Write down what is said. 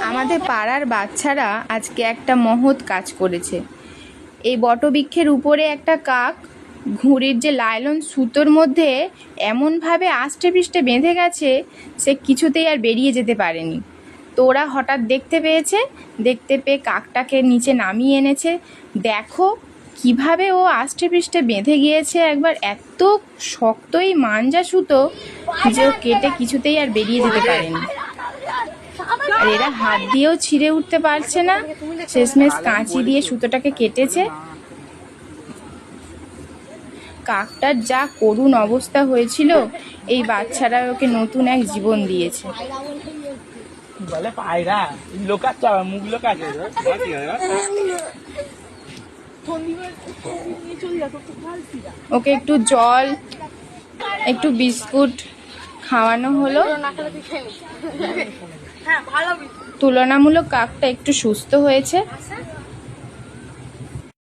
আমাদের পাড়ার বাচ্চারা আজকে একটা মহৎ কাজ করেছে। এই বটবৃক্ষের উপরে একটা কাক ঘুড়ির যে লাইলন সুতোর মধ্যে এমনভাবে আষ্টে পৃষ্ঠে বেঁধে গেছে, সে কিছুতেই আর বেরিয়ে যেতে পারেনি। তো ওরা হঠাৎ দেখতে পেয়েছে, দেখতে পেয়ে কাকটাকে নিচে নামিয়ে এনেছে। দেখো কিভাবে ও আষ্টে পৃষ্ঠে বেঁধে গিয়েছে, একবার এত শক্তই মাঞ্জা সুতো যে ও কেটে কিছুতেই আর বেরিয়ে যেতে পারেনি। আর এরা হাত দিয়েও ছিঁড়ে উঠতে পারছে না, শেষমেশ কাঁচি দিয়ে সুতোটাকে কেটেছে। কাকটার যা করুণ অবস্থা হয়েছিল, এই বাচ্চারা ওকে নতুন এক জীবন দিয়েছে। ওকে একটু জল, একটু বিস্কুট খাওয়ানো হলো। তুলনামূলক কাকটা একটু সুস্থ হয়েছে।